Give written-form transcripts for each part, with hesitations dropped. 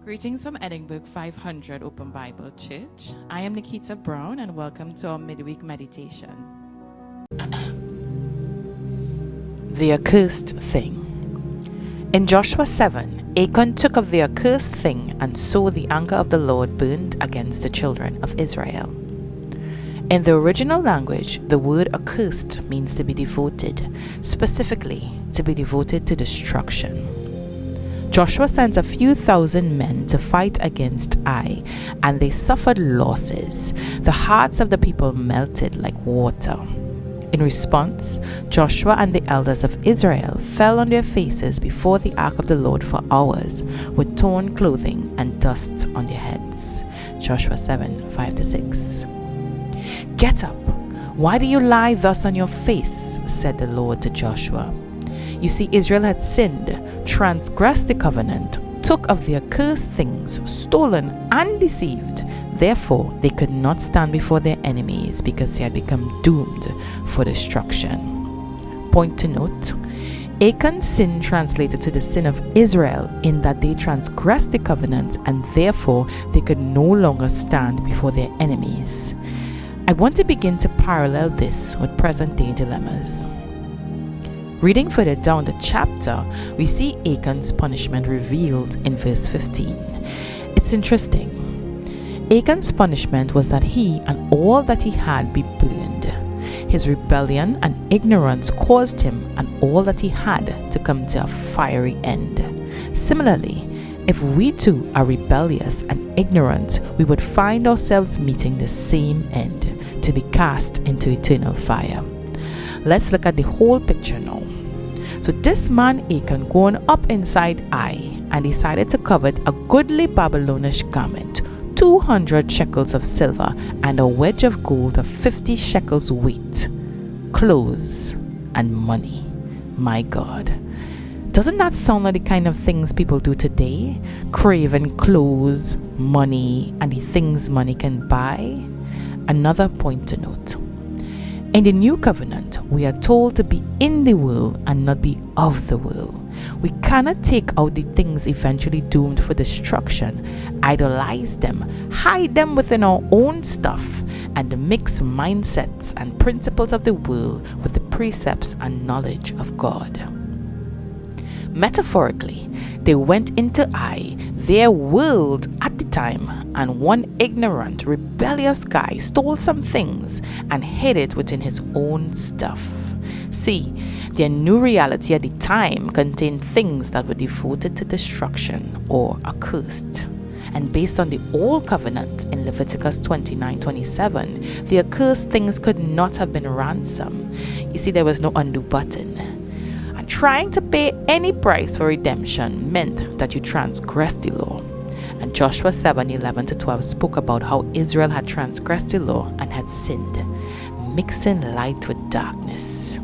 Greetings from Edinburgh 500 Open Bible Church. I am Nicketa Browne and welcome to our midweek meditation. The accursed thing. In Joshua 7, Achan took of the accursed thing, and so the anger of the Lord burned against the children of Israel. In the original language, the word accursed means to be devoted, specifically to be devoted to destruction. Joshua sends a few thousand men to fight against Ai, and they suffered losses. The hearts of the people melted like water. In response, Joshua and the elders of Israel fell on their faces before the ark of the Lord for hours, with torn clothing and dust on their heads. Joshua 7, 5-6. Get up! Why do you lie thus on your face? Said the Lord to Joshua. You see, Israel had sinned, transgressed the covenant, took of the accursed things, stolen and deceived. Therefore, they could not stand before their enemies because they had become doomed for destruction. Point to note, Achan's sin translated to the sin of Israel in that they transgressed the covenant and therefore they could no longer stand before their enemies. I want to begin to parallel this with present-day dilemmas. Reading further down the chapter, we see Achan's punishment revealed in verse 15. It's interesting. Achan's punishment was that he and all that he had be burned. His rebellion and ignorance caused him and all that he had to come to a fiery end. Similarly, if we too are rebellious and ignorant, we would find ourselves meeting the same end, to be cast into eternal fire. Let's look at the whole picture now. So this man Achan gone up inside Ai and decided to covet a goodly Babylonish garment, 200 shekels of silver and a wedge of gold of 50 shekels weight, clothes and money. My God. Doesn't that sound like the kind of things people do today? Craving clothes, money, and the things money can buy? Another point to note. In the new covenant, we are told to be in the world and not be of the world. We cannot take out the things eventually doomed for destruction, idolize them, hide them within our own stuff, and mix mindsets and principles of the world with the precepts and knowledge of God. Metaphorically, they went into Ai, their world at the time, and one ignorant, rebellious guy stole some things and hid it within his own stuff. See, their new reality at the time contained things that were devoted to destruction or accursed. And based on the old covenant in Leviticus 29:27, the accursed things could not have been ransomed. You see, there was no undo button. Trying to pay any price for redemption meant that you transgressed the law. And Joshua 7:11-12 spoke about how Israel had transgressed the law and had sinned, mixing light with darkness.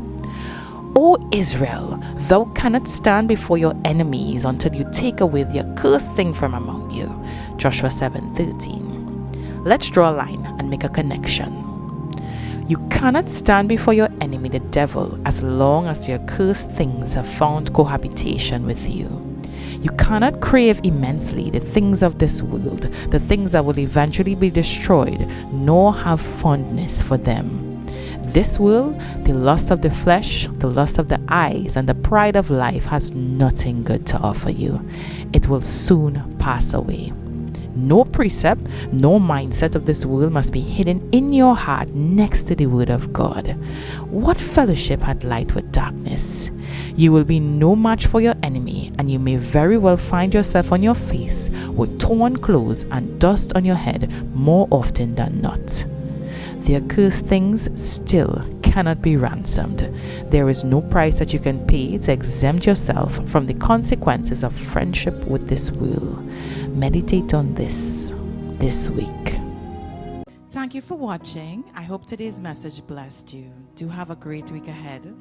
O Israel, thou cannot stand before your enemies until you take away the accursed thing from among you. Joshua 7:13. Let's draw a line and make a connection. You cannot stand before your enemy, the devil, as long as the accursed things have found cohabitation with you. You cannot crave immensely the things of this world, the things that will eventually be destroyed, nor have fondness for them. This world, the lust of the flesh, the lust of the eyes, and the pride of life has nothing good to offer you. It will soon pass away. No precept, no mindset of this world must be hidden in your heart next to the word of God. What fellowship had light with darkness? You will be no match for your enemy, and you may very well find yourself on your face with torn clothes and dust on your head more often than not. The accursed things still cannot be ransomed. There is no price that you can pay to exempt yourself from the consequences of friendship with this world. Meditate on this week. Thank you for watching. I hope today's message blessed you. Do have a great week ahead.